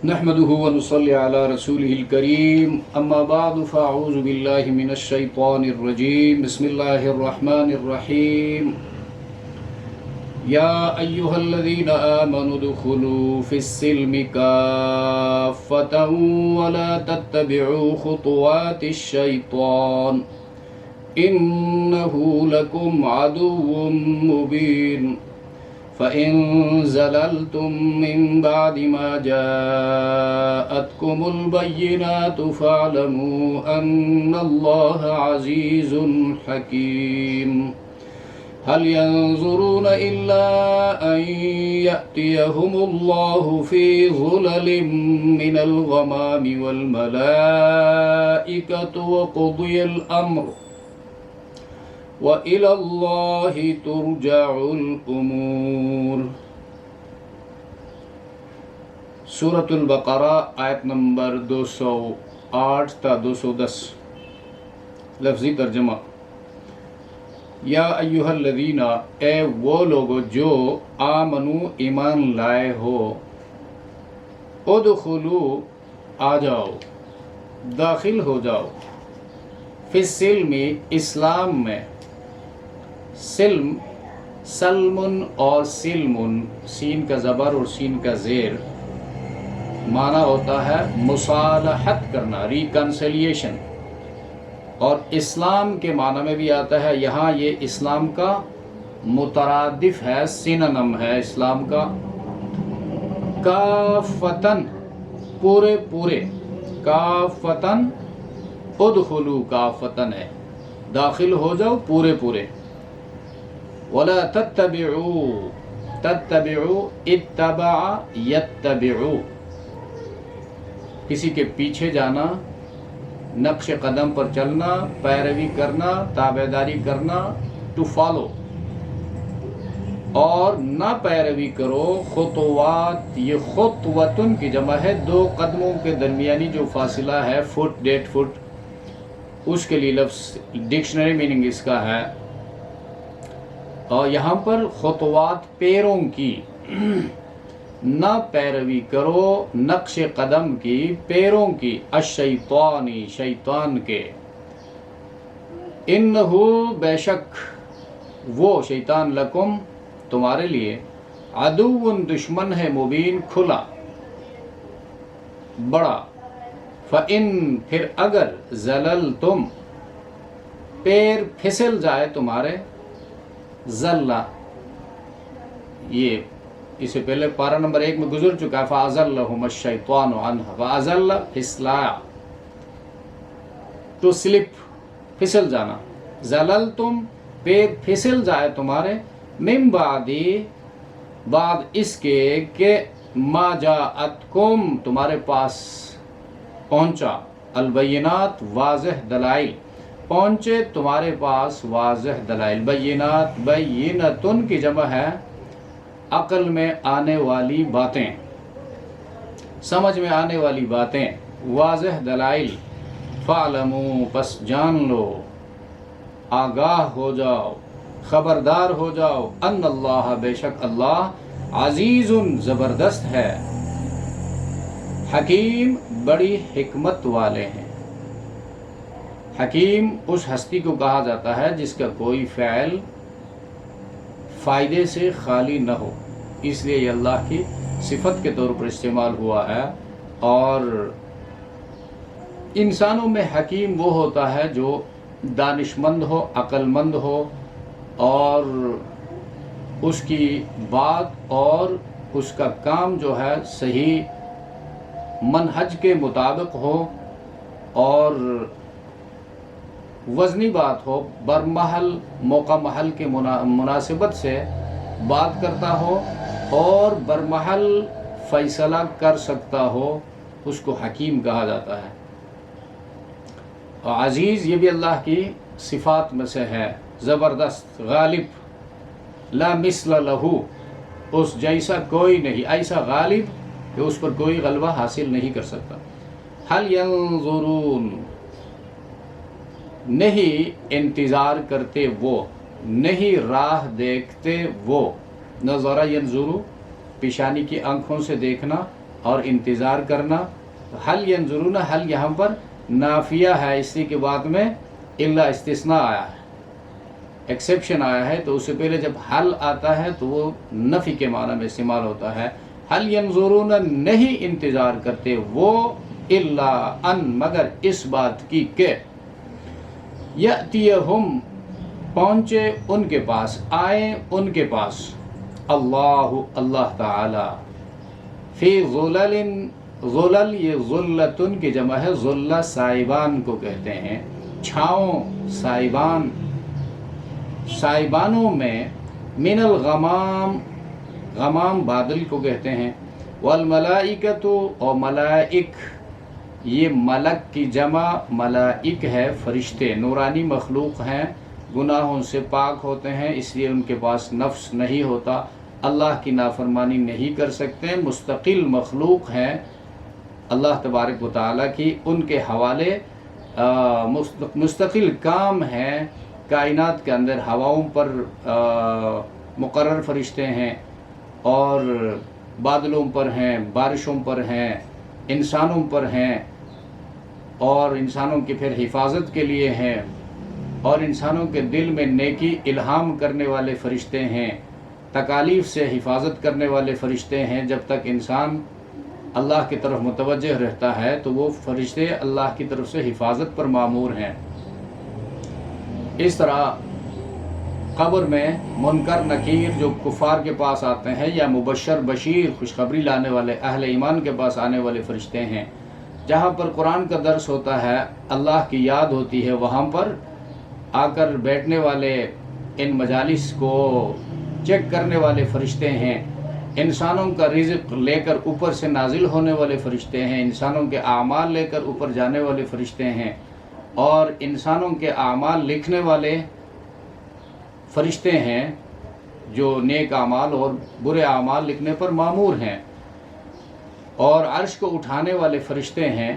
نحمده ونصلي على رسوله الكريم اما بعد فاعوذ بالله من الشيطان الرجيم بسم الله الرحمن الرحيم يا ايها الذين آمنوا ادخلوا في السلم كافة ولا تتبعوا خطوات الشيطان انه لكم عدو مبين فَإِن زَلَلْتُم مِّن بَعْدِ مَا جَاءَتْكُمُ الْبَيِّنَاتُ فَاعْلَمُوا أَنَّ اللَّهَ عَزِيزٌ حَكِيمٌ هَلْ يَنظُرُونَ إِلَّا أَن يَأْتِيَهُمُ اللَّهُ فِي ظُلَلٍ مِّنَ الْغَمَامِ وَالْمَلَائِكَةُ وَقُضِيَ الْأَمْرُ وَإِلَى اللَّهِ تُرْجَعُ الْأُمُورُ۔ سورۃ البقرہ آیت نمبر 208 تا 210 لفظی ترجمہ۔ یا ایھا الذین، اے وہ لوگو جو آمنو ایمان لائے ہو، ادخلوا آ جاؤ، داخل ہو جاؤ، فی السلم اسلام میں۔ سلم، سلم اور سلم، سین کا زبر اور سین کا زیر، معنی ہوتا ہے مصالحت کرنا، ریکنسیلیشن، اور اسلام کے معنی میں بھی آتا ہے۔ یہاں یہ اسلام کا مترادف ہے، سینونیم ہے اسلام کا۔ کافتن، پورے پورے، کافتن، ادخلوا کافتن ہے، داخل ہو جاؤ پورے پورے۔ وَلَا تَتَّبِعُوا، تَتَّبِعُوا اتَّبَعَ يَتَّبِعُوا، کسی کے پیچھے جانا، نقش قدم پر چلنا، پیروی کرنا، تابعداری کرنا، ٹو فالو، اور نہ پیروی کرو خطوات، یہ خطوتن کی جمع ہے، دو قدموں کے درمیانی جو فاصلہ ہے، فٹ، 1.5 فٹ، اس کے لیے لفظ ڈکشنری میننگ اس کا ہے۔ اور یہاں پر خطوات پیروں کی، نہ پیروی کرو نقش قدم کی، پیروں کی، الشیطانی، شیطان کے، انہو، بے شک وہ شیطان، لکم، تمہارے لیے، عدو، دشمن ہے، مبین، کھلا، بڑا۔ فَإِن، پھر اگر، زللتم، پیر پھسل جائے تمہارے، زلہ، یہ اس سے پہلے پارہ نمبر 1 میں گزر چکا ہے، فَأَزَلَّهُمَ الشَّيْطَانُ عَنْهَا، فَأَزَلَّ، پھسلایا، ٹو سلپ، پھسل جانا، زللتم، پیر پھسل جائے تمہارے، من بعدی، بعد اس کے کہ ما جاءتکم، تمہارے پاس پہنچا، البینات، واضح دلائل، پہنچے تمہارے پاس واضح دلائل۔ بینات، بینتن کی جمع ہے عقل میں آنے والی باتیں، سمجھ میں آنے والی باتیں، واضح دلائل۔ فَاعْلَمُوا، پس جان لو، آگاہ ہو جاؤ، خبردار ہو جاؤ، ان اللہ، بے شک اللہ، عزیز، زبردست ہے، حکیم، بڑی حکمت والے ہیں۔ حکیم اس ہستی کو کہا جاتا ہے جس کا کوئی فعل فائدے سے خالی نہ ہو، اس لیے یہ اللہ کی صفت کے طور پر استعمال ہوا ہے۔ اور انسانوں میں حکیم وہ ہوتا ہے جو دانش مند ہو، عقل مند ہو، اور اس کی بات اور اس کا کام جو ہے صحیح منہج کے مطابق ہو، اور وزنی بات ہو، برمحل، موقع محل کے مناسبت سے بات کرتا ہو، اور برمحل فیصلہ کر سکتا ہو، اس کو حکیم کہا جاتا ہے۔ اور عزیز، یہ بھی اللہ کی صفات میں سے ہے، زبردست، غالب، لا مثل لہو، اس جیسا کوئی نہیں، ایسا غالب کہ اس پر کوئی غلبہ حاصل نہیں کر سکتا۔ هل ينظرون، نہیں انتظار کرتے وہ، نہیں راہ دیکھتے وہ، نظرہ ینظرو، پیشانی کی آنکھوں سے دیکھنا، اور انتظار کرنا. حل ینظرون، حل یہاں پر نافیہ ہے، اسی کے بعد میں الا استثناء آیا ہے، ایکسیپشن آیا ہے، تو اس سے پہلے جب حل آتا ہے تو وہ نفی کے معنی میں استعمال ہوتا ہے. حل ینظرون، نہیں انتظار کرتے وہ، الا ان، مگر اس بات کی کہ یأتیہم، پہنچے ان کے پاس، آئیں ان کے پاس، اللہ تعالی، فی ظلل، ظلل یہ ظلتن کی جمع ہے، ظلہ سائبان کو کہتے ہیں، چھاؤں، سائبان، سائبانوں میں، من الغمام، غمام بادل کو کہتے ہیں، والملائکۃ، اور ملائک، یہ ملک کی جمع ملائک ہے، فرشتے، نورانی مخلوق ہیں، گناہوں سے پاک ہوتے ہیں، اس لیے ان کے پاس نفس نہیں ہوتا، اللہ کی نافرمانی نہیں کر سکتے، مستقل مخلوق ہیں اللہ تبارک و تعالیٰ کی، ان کے حوالے مستقل کام ہیں کائنات کے اندر، ہواؤں پر مقرر فرشتے ہیں، اور بادلوں پر ہیں، بارشوں پر ہیں، انسانوں پر ہیں، اور انسانوں کی پھر حفاظت کے لیے ہیں، اور انسانوں کے دل میں نیکی الہام کرنے والے فرشتے ہیں، تکالیف سے حفاظت کرنے والے فرشتے ہیں. جب تک انسان اللہ کی طرف متوجہ رہتا ہے تو وہ فرشتے اللہ کی طرف سے حفاظت پر مامور ہیں. اس طرح قبر میں منکر نکیر جو کفار کے پاس آتے ہیں، یا مبشر بشیر خوشخبری لانے والے اہل ایمان کے پاس آنے والے فرشتے ہیں، جہاں پر قرآن کا درس ہوتا ہے، اللہ کی یاد ہوتی ہے، وہاں پر آ کر بیٹھنے والے ان مجالس کو چیک کرنے والے فرشتے ہیں، انسانوں کا رزق لے کر اوپر سے نازل ہونے والے فرشتے ہیں، انسانوں کے اعمال لے کر اوپر جانے والے فرشتے ہیں، اور انسانوں کے اعمال لکھنے والے فرشتے ہیں جو نیک اعمال اور برے اعمال لکھنے پر مامور ہیں، اور عرش کو اٹھانے والے فرشتے ہیں،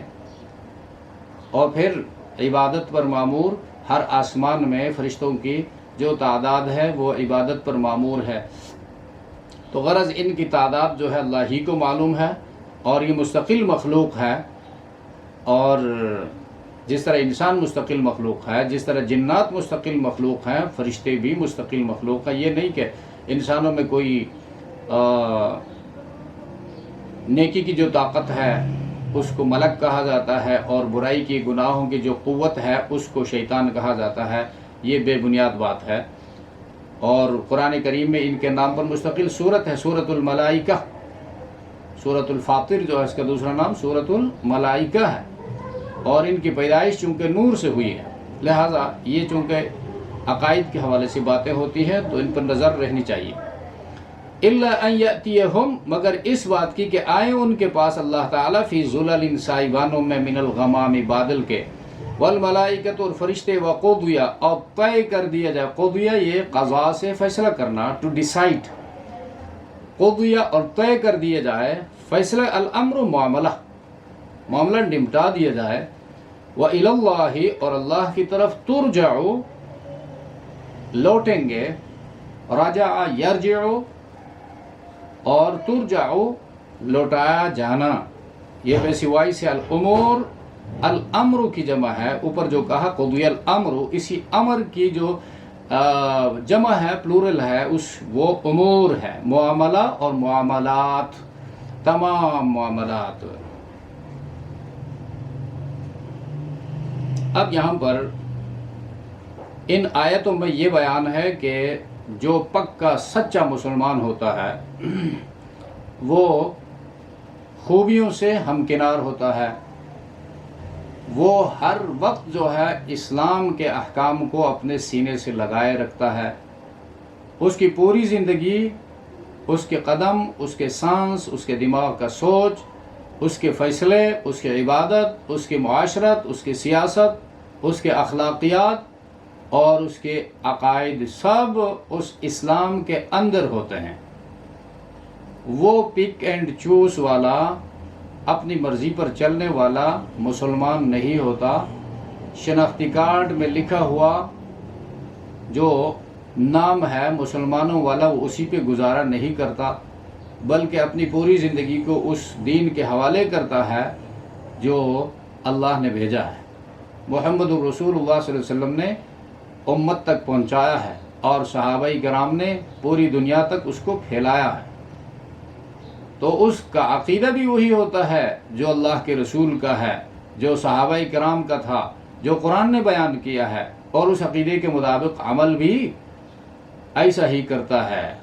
اور پھر عبادت پر مامور، ہر آسمان میں فرشتوں کی جو تعداد ہے وہ عبادت پر مامور ہے. تو غرض ان کی تعداد جو ہے اللہ ہی کو معلوم ہے، اور یہ مستقل مخلوق ہے، اور جس طرح انسان مستقل مخلوق ہے، جس طرح جنات مستقل مخلوق ہیں، فرشتے بھی مستقل مخلوق ہیں. یہ نہیں کہ انسانوں میں کوئی نیکی کی جو طاقت ہے اس کو ملک کہا جاتا ہے، اور برائی کی گناہوں کی جو قوت ہے اس کو شیطان کہا جاتا ہے. یہ بے بنیاد بات ہے. اور قرآن کریم میں ان کے نام پر مستقل صورت ہے، سورۃ الملائکہ، سورۃ الفاطر جو ہے اس کا دوسرا نام سورۃ الملائکہ ہے، اور ان کی پیدائش چونکہ نور سے ہوئی ہے، لہٰذا یہ چونکہ عقائد کے حوالے سے باتیں ہوتی ہیں تو ان پر نظر رہنی چاہیے. الا ان یاتیہم، مگر اس بات کی کہ آئیں ان کے پاس اللہ تعالیٰ، فی ظلل، سائبانوں میں، من الغمام، بادل کے، والملائکۃ، اور فرشتے، وقضی، اور طے کر دیا جائے. قضی یہ قضاء سے فیصلہ کرنا، ٹو ڈیسائڈ، قضی اور طے کر دیا جائے، فیصلہ، الامر معاملہ، معاملہ نمٹا دیا جائے. وإلی اللہ، اور اللہ کی طرف، ترجع، لوٹیں گے، رجع یرجع، اور ترجع لوٹایا جانا، یہ ویسی وائی سے الامور، الامر کی جمع ہے، اوپر جو کہا قضی الامر، اسی امر کی جو جمع ہے، پلورل ہے، وہ امور ہے، معاملہ اور معاملات، تمام معاملات. اب یہاں پر ان آیتوں میں یہ بیان ہے کہ جو پکا سچا مسلمان ہوتا ہے وہ خوبیوں سے ہمکنار ہوتا ہے، وہ ہر وقت جو ہے اسلام کے احکام کو اپنے سینے سے لگائے رکھتا ہے. اس کی پوری زندگی، اس کے قدم، اس کے سانس، اس کے دماغ کا سوچ، اس کے فیصلے، اس کی عبادت، اس کی معاشرت، اس کی سیاست، اس کے اخلاقیات اور اس کے عقائد سب اس اسلام کے اندر ہوتے ہیں. وہ پک اینڈ چوز والا، اپنی مرضی پر چلنے والا مسلمان نہیں ہوتا. شناختی کارڈ میں لکھا ہوا جو نام ہے مسلمانوں والا، وہ اسی پہ گزارا نہیں کرتا. بلکہ اپنی پوری زندگی کو اس دین کے حوالے کرتا ہے جو اللہ نے بھیجا ہے۔ محمد رسول اللہ صلی اللہ علیہ وسلم نے امت تک پہنچایا ہے اور صحابہ کرام نے پوری دنیا تک اس کو پھیلایا ہے، تو اس کا عقیدہ بھی وہی ہوتا ہے جو اللہ کے رسول کا ہے، جو صحابہ کرام کا تھا، جو قرآن نے بیان کیا ہے، اور اس عقیدے کے مطابق عمل بھی ایسا ہی کرتا ہے۔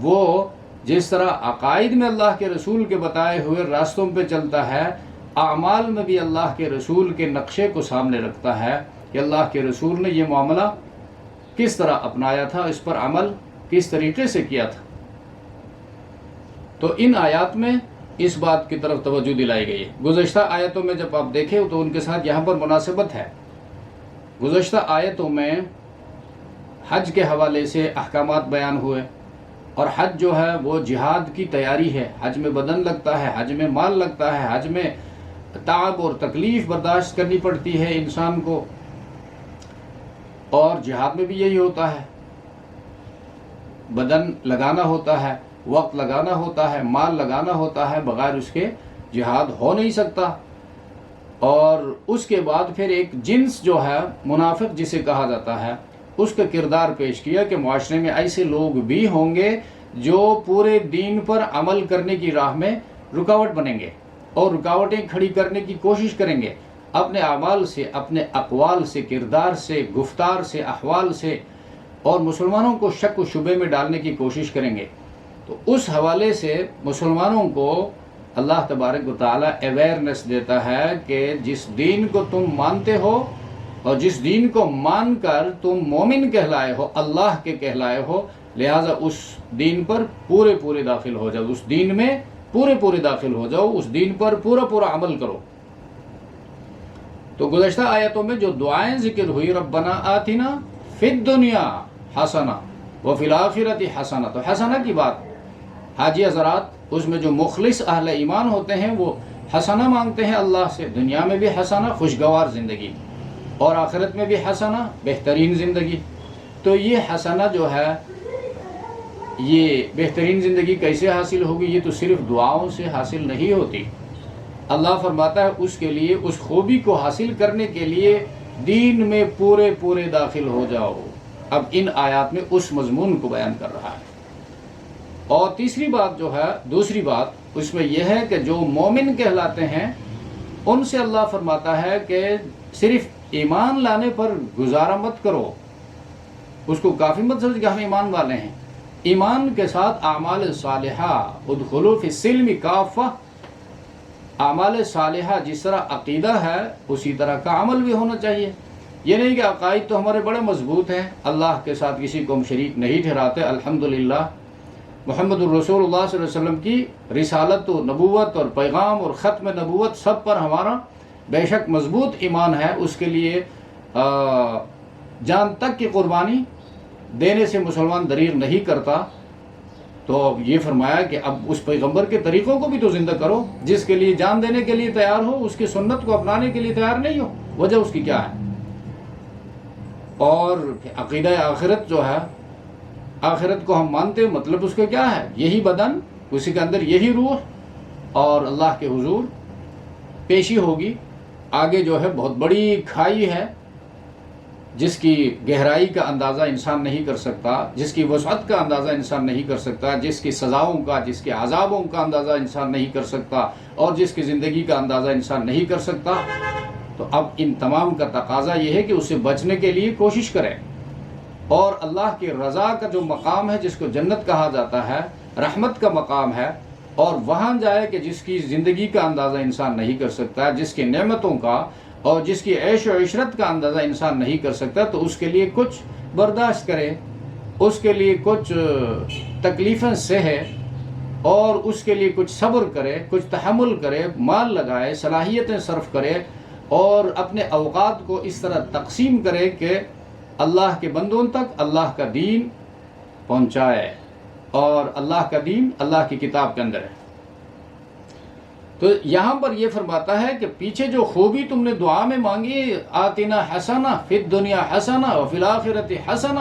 وہ جس طرح عقائد میں اللہ کے رسول کے بتائے ہوئے راستوں پہ چلتا ہے، اعمال میں بھی اللہ کے رسول کے نقشے کو سامنے رکھتا ہے کہ اللہ کے رسول نے یہ معاملہ کس طرح اپنایا تھا، اس پر عمل کس طریقے سے کیا تھا۔ تو ان آیات میں اس بات کی طرف توجہ دلائی گئی ہے۔ گزشتہ آیتوں میں جب آپ دیکھیں تو ان کے ساتھ یہاں پر مناسبت ہے۔ گزشتہ آیتوں میں حج کے حوالے سے احکامات بیان ہوئے، اور حج جو ہے وہ جہاد کی تیاری ہے۔ حج میں بدن لگتا ہے، حج میں مال لگتا ہے، حج میں تعب اور تکلیف برداشت کرنی پڑتی ہے انسان کو، اور جہاد میں بھی یہی ہوتا ہے، بدن لگانا ہوتا ہے، وقت لگانا ہوتا ہے، مال لگانا ہوتا ہے، بغیر اس کے جہاد ہو نہیں سکتا۔ اور اس کے بعد پھر ایک جنس جو ہے منافق جسے کہا جاتا ہے، اس کا کردار پیش کیا کہ معاشرے میں ایسے لوگ بھی ہوں گے جو پورے دین پر عمل کرنے کی راہ میں رکاوٹ بنیں گے اور رکاوٹیں کھڑی کرنے کی کوشش کریں گے، اپنے اعمال سے، اپنے اقوال سے، کردار سے، گفتار سے، احوال سے، اور مسلمانوں کو شک و شبے میں ڈالنے کی کوشش کریں گے۔ تو اس حوالے سے مسلمانوں کو اللہ تبارک و تعالیٰ اویئرنیس دیتا ہے کہ جس دین کو تم مانتے ہو اور جس دین کو مان کر تم مومن کہلائے ہو، اللہ کے کہلائے ہو، لہٰذا اس دین پر پورے داخل ہو جاؤ، اس دین میں پورے داخل ہو جاؤ، اس دین پر پورا عمل کرو۔ تو گزشتہ آیتوں میں جو دعائیں ذکر ہوئی، ربنا آتنا فی الدنیا حسنہ وفی الآخرۃ حسنہ، تو حسنہ کی بات حاجی حضرات، اس میں جو مخلص اہل ایمان ہوتے ہیں وہ حسنہ مانگتے ہیں اللہ سے، دنیا میں بھی حسنہ خوشگوار زندگی، اور آخرت میں بھی حسنہ بہترین زندگی۔ تو یہ حسنہ جو ہے، یہ بہترین زندگی کیسے حاصل ہوگی؟ یہ تو صرف دعاؤں سے حاصل نہیں ہوتی۔ اللہ فرماتا ہے اس کے لیے، اس خوبی کو حاصل کرنے کے لیے دین میں پورے داخل ہو جاؤ۔ اب ان آیات میں اس مضمون کو بیان کر رہا ہے۔ اور تیسری بات جو ہے، دوسری بات اس میں یہ ہے کہ جو مومن کہلاتے ہیں ان سے اللہ فرماتا ہے کہ صرف ایمان لانے پر گزارا مت کرو، اس کو کافی مت سمجھ کہ ہم ایمان والے ہیں۔ ایمان کے ساتھ اعمال صالحہ، ادخلوا فی السلم کافہ، اعمال صالحہ جس طرح عقیدہ ہے اسی طرح کا عمل بھی ہونا چاہیے۔ یہ نہیں کہ عقائد تو ہمارے بڑے مضبوط ہیں، اللہ کے ساتھ کسی کو ہم شریک نہیں ٹھہراتے، الحمدللہ محمد الرسول اللہ صلی اللہ علیہ وسلم کی رسالت و نبوت اور پیغام اور ختم نبوت سب پر ہمارا بے شک مضبوط ایمان ہے۔ اس کے لیے جان تک کی قربانی دینے سے مسلمان دریغ نہیں کرتا۔ تو یہ فرمایا کہ اب اس پیغمبر کے طریقوں کو بھی تو زندہ کرو، جس کے لیے جان دینے کے لیے تیار ہو، اس کی سنت کو اپنانے کے لیے تیار نہیں ہو، وجہ اس کی کیا ہے؟ اور عقیدہ آخرت جو ہے، آخرت کو ہم مانتے ہیں، مطلب اس کا کیا ہے؟ یہی بدن، اسی کے اندر یہی روح، اور اللہ کے حضور پیشی ہوگی۔ آگے جو ہے بہت بڑی کھائی ہے جس کی گہرائی کا اندازہ انسان نہیں کر سکتا، جس کی وسعت کا اندازہ انسان نہیں کر سکتا، جس کی سزاؤں کا، جس کے عذابوں کا اندازہ انسان نہیں کر سکتا، اور جس کی زندگی کا اندازہ انسان نہیں کر سکتا۔ تو اب ان تمام کا تقاضا یہ ہے کہ اسے بچنے کے لیے کوشش کرے، اور اللہ کی رضا کا جو مقام ہے، جس کو جنت کہا جاتا ہے، رحمت کا مقام ہے، اور وہاں جائے کہ جس کی زندگی کا اندازہ انسان نہیں کر سکتا، جس کی نعمتوں کا اور جس کی عیش و عشرت کا اندازہ انسان نہیں کر سکتا، تو اس کے لیے کچھ برداشت کرے، اس کے لیے کچھ تکلیفیں سہے، اور اس کے لیے کچھ صبر کرے، کچھ تحمل کرے، مال لگائے، صلاحیتیں صرف کرے، اور اپنے اوقات کو اس طرح تقسیم کرے کہ اللہ کے بندوں تک اللہ کا دین پہنچائے، اور اللہ کا دین اللہ کی کتاب کے اندر ہے۔ تو یہاں پر یہ فرماتا ہے کہ پیچھے جو خوبی تم نے دعا میں مانگی، آتنا حسنہ فی الدنیا حسنہ وفی الآخرۃ حسنہ،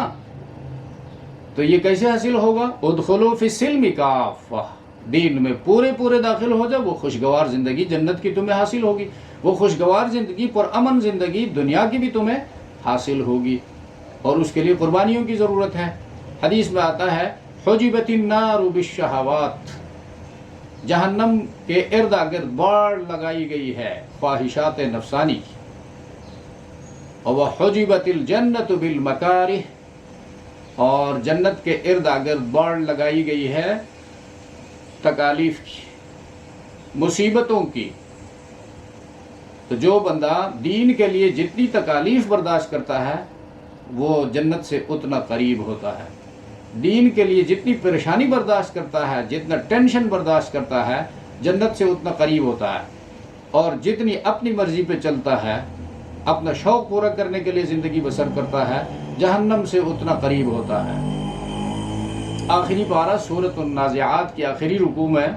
تو یہ کیسے حاصل ہوگا؟ ادخلوا فی السلم کافہ، دین میں پورے پورے داخل ہو جاؤ، وہ خوشگوار زندگی جنت کی تمہیں حاصل ہوگی، وہ خوشگوار زندگی، پرامن زندگی دنیا کی بھی تمہیں حاصل ہوگی، اور اس کے لیے قربانیوں کی ضرورت ہے۔ حدیث میں آتا ہے حجبت النار بالشہوات، جہنم کے ارد گرد باڑ لگائی گئی ہے خواہشات نفسانی کی، اور وحجبت الجنت بالمکارہ، اور جنت کے ارد گرد باڑ لگائی گئی ہے تکالیف کی، مصیبتوں کی۔ تو جو بندہ دین کے لیے جتنی تکالیف برداشت کرتا ہے وہ جنت سے اتنا قریب ہوتا ہے، دین کے لیے جتنی پریشانی برداشت کرتا ہے، جتنا ٹینشن برداشت کرتا ہے، جنت سے اتنا قریب ہوتا ہے، اور جتنی اپنی مرضی پہ چلتا ہے، اپنا شوق پورا کرنے کے لیے زندگی بسر کرتا ہے، جہنم سے اتنا قریب ہوتا ہے۔ آخری پارہ سورۃ النازعات کی آخری رکوع میں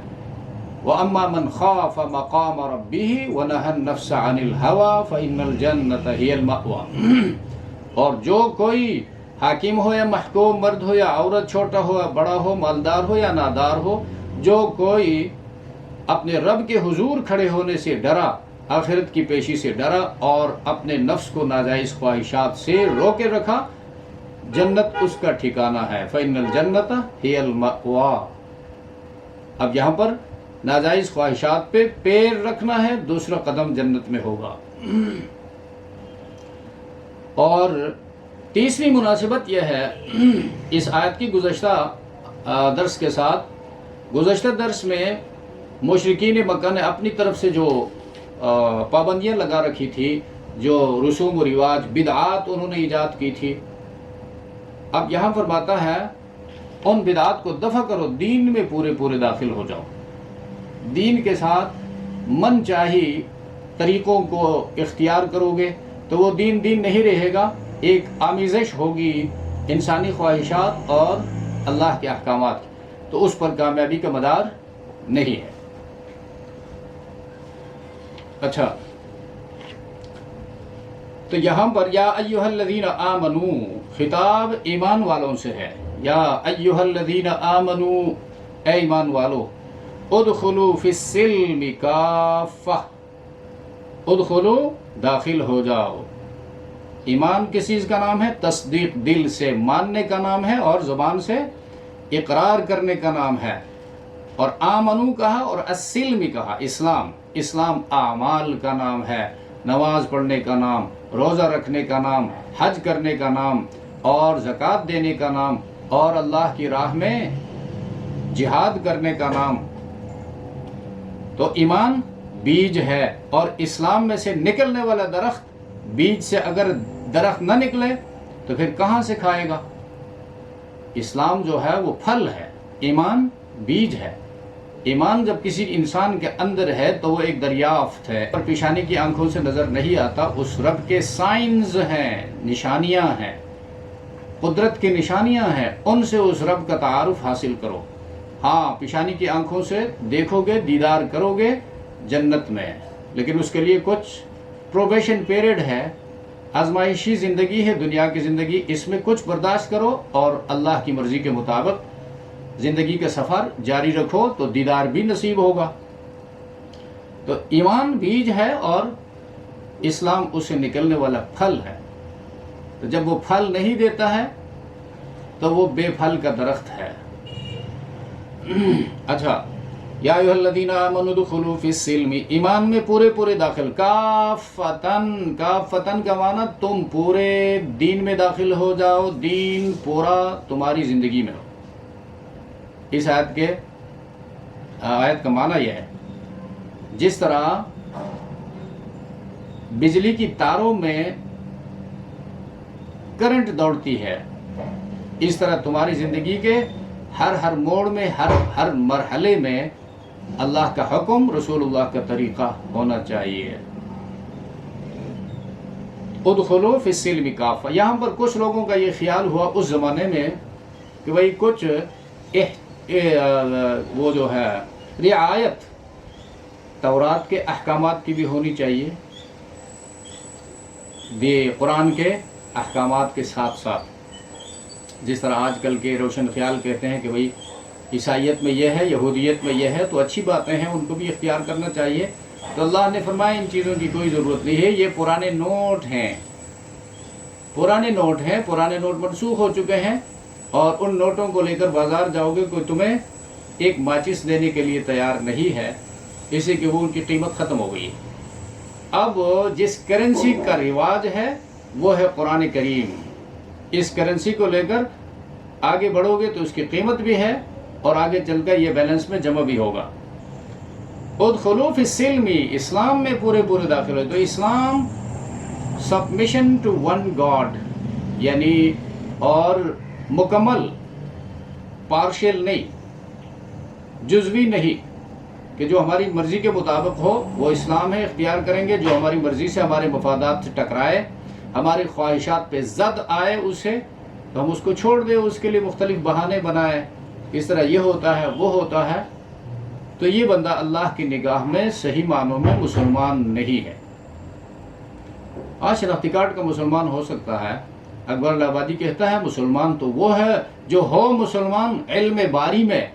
وَأَمَّا مَنْ خَافَ مَقَامَ رَبِّهِ وَنَهَى النَّفْسَ عَنِ الْهَوَىٰ فَإِنَّ الْجَنَّةَ هِيَ الْمَأْوَىٰ، اور جو کوئی حاکم ہو یا محکوم، مرد ہو یا عورت، چھوٹا ہو یا بڑا ہو، مالدار ہو یا نادار ہو، جو کوئی اپنے رب کے حضور کھڑے ہونے سے ڈرا، آخرت کی پیشی سے ڈرا، اور اپنے نفس کو ناجائز خواہشات سے روکے رکھا، جنت اس کا ٹھکانہ ہے۔ فَإِنَّ الْجَنَّةَ هِيَ الْمَأْوَىٰ، اب یہاں پر ناجائز خواہشات پہ پیر رکھنا ہے، دوسرا قدم جنت میں ہوگا۔ اور تیسری مناسبت یہ ہے اس آیت کی گزشتہ درس کے ساتھ، گزشتہ درس میں مشرکین مکہ نے اپنی طرف سے جو پابندیاں لگا رکھی تھی، جو رسوم و رواج، بدعات انہوں نے ایجاد کی تھی، اب یہاں فرماتا ہے ان بدعات کو دفع کرو، دین میں پورے پورے داخل ہو جاؤ، دین کے ساتھ من چاہی طریقوں کو اختیار کرو گے تو وہ دین دین نہیں رہے گا، ایک آمیزش ہوگی انسانی خواہشات اور اللہ کے احکامات کی، تو اس پر کامیابی کا مدار نہیں ہے۔ اچھا، تو یہاں پر یا ایھا الذین آمنو خطاب ایمان والوں سے ہے، یا ایھا الذین آمنو، اے ایمان والو، ادخلوا فی السلم کافہ، ادخلوا داخل ہو جاؤ۔ ایمان کس چیز کا نام ہے؟ تصدیق، دل سے ماننے کا نام ہے، اور زبان سے اقرار کرنے کا نام ہے۔ اور آمنو کہا اور السلم کہا، اسلام، اسلام اعمال کا نام ہے، نماز پڑھنے کا نام، روزہ رکھنے کا نام، حج کرنے کا نام، اور زکوٰۃ دینے کا نام، اور اللہ کی راہ میں جہاد کرنے کا نام۔ تو ایمان بیج ہے، اور اسلام میں سے نکلنے والا درخت، بیج سے اگر درخت نہ نکلے تو پھر کہاں سے کھائے گا؟ اسلام جو ہے وہ پھل ہے، ایمان بیج ہے۔ ایمان جب کسی انسان کے اندر ہے تو وہ ایک دریافت ہے، اور پیشانی کی آنکھوں سے نظر نہیں آتا، اس رب کے سائنز ہیں، نشانیاں ہیں، قدرت کی نشانیاں ہیں، ان سے اس رب کا تعارف حاصل کرو۔ ہاں، پیشانی کی آنکھوں سے دیکھو گے، دیدار کرو گے جنت میں، لیکن اس کے لیے کچھ پروبیشن پیریڈ ہے، آزمائشی زندگی ہے دنیا کی زندگی، اس میں کچھ برداشت کرو اور اللہ کی مرضی کے مطابق زندگی کا سفر جاری رکھو تو دیدار بھی نصیب ہوگا۔ تو ایمان بیج ہے اور اسلام اس سے نکلنے والا پھل ہے۔ تو جب وہ پھل نہیں دیتا ہے تو وہ بے پھل کا درخت ہے۔ اچھا، یا ایھا الذین آمنوا ادخلوا فی السلم، ایمان میں پورے پورے داخل، کافتن، کافتن کا معنی تم پورے دین میں داخل ہو جاؤ، دین پورا تمہاری زندگی میں ہو۔ اس آیت کا معنی یہ ہے، جس طرح بجلی کی تاروں میں کرنٹ دوڑتی ہے، اس طرح تمہاری زندگی کے ہر موڑ میں، ہر مرحلے میں اللہ کا حکم، رسول اللہ کا طریقہ ہونا چاہیے۔ ادخلوا فی السلم کافہ، یہاں پر کچھ لوگوں کا یہ خیال ہوا اس زمانے میں کہ بھئی کچھ وہ جو ہے رعایت تورات کے احکامات کی بھی ہونی چاہیے، بھی قرآن کے احکامات کے ساتھ ساتھ، جس طرح آج کل کے روشن خیال کہتے ہیں کہ بھئی عیسائیت میں یہ ہے، یہودیت میں یہ ہے، تو اچھی باتیں ہیں، ان کو بھی اختیار کرنا چاہیے۔ تو اللہ نے فرمایا ان چیزوں کی کوئی ضرورت نہیں ہے، یہ پرانے نوٹ ہیں، پرانے نوٹ ہیں، پرانے نوٹ منسوخ ہو چکے ہیں، اور ان نوٹوں کو لے کر بازار جاؤ گے کوئی تمہیں ایک ماچس دینے کے لیے تیار نہیں ہے، اس لیے کہ وہ ان کی قیمت ختم ہو گئی ہے۔ اب جس کرنسی کا رواج ہے وہ ہے قرآن کریم، اس کرنسی کو لے کر آگے بڑھو گے تو اس کی قیمت بھی ہے اور آگے چل کر یہ بیلنس میں جمع بھی ہوگا۔ ادخلوا فی السلم، اسلام میں پورے داخل ہو۔ تو اسلام سبمیشن ٹو ون گاڈ، یعنی اور مکمل، پارشل نہیں، جزوی نہیں، کہ جو ہماری مرضی کے مطابق ہو وہ اسلام ہے، اختیار کریں گے۔ جو ہماری مرضی سے، ہمارے مفادات سے ٹکرائے، ہماری خواہشات پہ زد آئے اسے، تو ہم اس کو چھوڑ دیں، اس کے لیے مختلف بہانے بنائیں، اس طرح یہ ہوتا ہے وہ ہوتا ہے، تو یہ بندہ اللہ کی نگاہ میں صحیح معنوں میں مسلمان نہیں ہے۔ آج شناختی کارڈ کا مسلمان ہو سکتا ہے۔ اکبر الآبادی کہتا ہے مسلمان تو وہ ہے جو ہو مسلمان علم باری میں،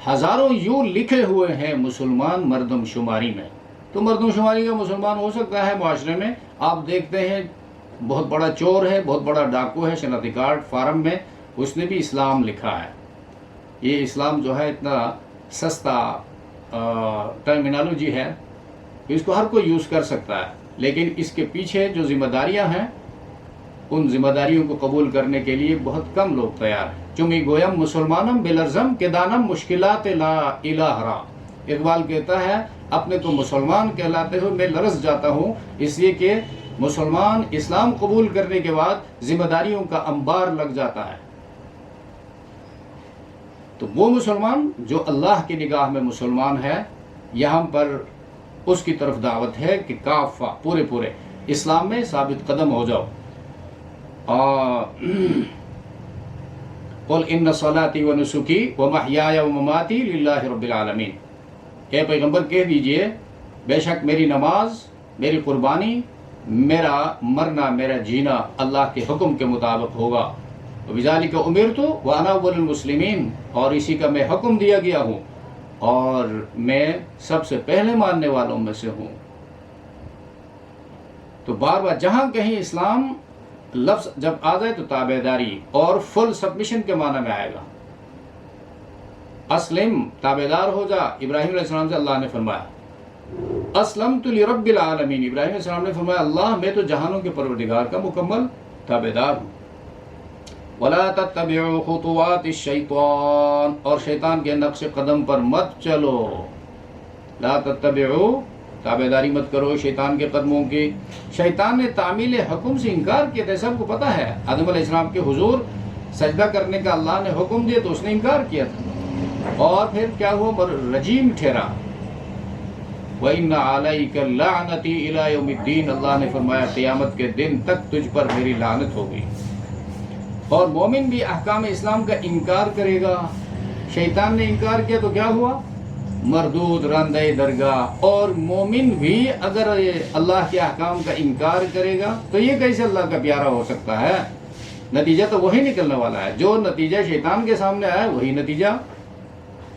ہزاروں یوں لکھے ہوئے ہیں مسلمان مردم شماری میں۔ تو مردم شماری کا مسلمان ہو سکتا ہے معاشرے میں۔ آپ دیکھتے ہیں بہت بڑا چور ہے، بہت بڑا ڈاکو ہے، شناختی کارڈ فارم میں اس نے بھی اسلام لکھا ہے۔ یہ اسلام جو ہے اتنا سستا ٹرمینالوجی ہے کہ اس کو ہر کوئی یوز کر سکتا ہے، لیکن اس کے پیچھے جو ذمہ داریاں ہیں ان ذمہ داریوں کو قبول کرنے کے لیے بہت کم لوگ تیار ہیں۔ چمی گویم مسلمانم بلرزم کے دانم مشکلات لا الہ را، اقبال کہتا ہے اپنے تو مسلمان کہلاتے ہوئے میں لرز جاتا ہوں، اس لیے کہ مسلمان اسلام قبول کرنے کے بعد ذمہ داریوں کا انبار لگ جاتا ہے۔ تو وہ مسلمان جو اللہ کی نگاہ میں مسلمان ہے، یہاں پر اس کی طرف دعوت ہے کہ کافہ پورے اسلام میں ثابت قدم ہو جاؤ۔ قل ان صلاتي ونسكي ومحياي ومماتي للہ رب العالمین، اے پیغمبر کہہ دیجئے بے شک میری نماز، میری قربانی، میرا مرنا، میرا جینا اللہ کے حکم کے مطابق ہوگا۔ وبذالک امرت وانا اول المسلمین، اور اسی کا میں حکم دیا گیا ہوں اور میں سب سے پہلے ماننے والوں میں سے ہوں۔ تو بار جہاں کہیں اسلام لفظ جب آ جائے تو تابعداری اور فل سبمیشن کے معنی میں آئے گا۔ اسلم، تابعدار ہو جا۔ ابراہیم علیہ السلام سے اللہ نے فرمایا اسلمت لرب العالمین، ابراہیم علیہ السلام نے فرمایا اللہ میں تو جہانوں کے پروردگار کا مکمل تابعدار ہوں۔ ولا تتبعوا خطوات الشیطان، اور شیطان کے نقش قدم پر مت چلو۔ لا تتبعوا، تابعداری مت کرو شیطان کے قدموں کی۔ شیطان نے تعمیل حکم سے انکار کیا تھا، سب کو پتہ ہے۔ آدم علیہ السلام کے حضور سجدہ کرنے کا اللہ نے حکم دیا تو اس نے انکار کیا تھا، اور پھر کیا ہوا، رجیم ٹھہرا۔ وَإِنَّ عَلَيْكَ اللَّعْنَةِ إِلَى يَوْمِ الدِّينِ، اللہ نے فرمایا قیامت کے دن تک تجھ پر میری لعنت ہوگی۔ اور مومن بھی احکام اسلام کا انکار کرے گا۔ شیطان نے انکار کیا تو کیا ہوا، مردود راندہ درگاہ۔ اور مومن بھی اگر اللہ کے احکام کا انکار کرے گا تو یہ کیسے اللہ کا پیارا ہو سکتا ہے؟ نتیجہ تو وہی نکلنے والا ہے، جو نتیجہ شیطان کے سامنے آیا وہی نتیجہ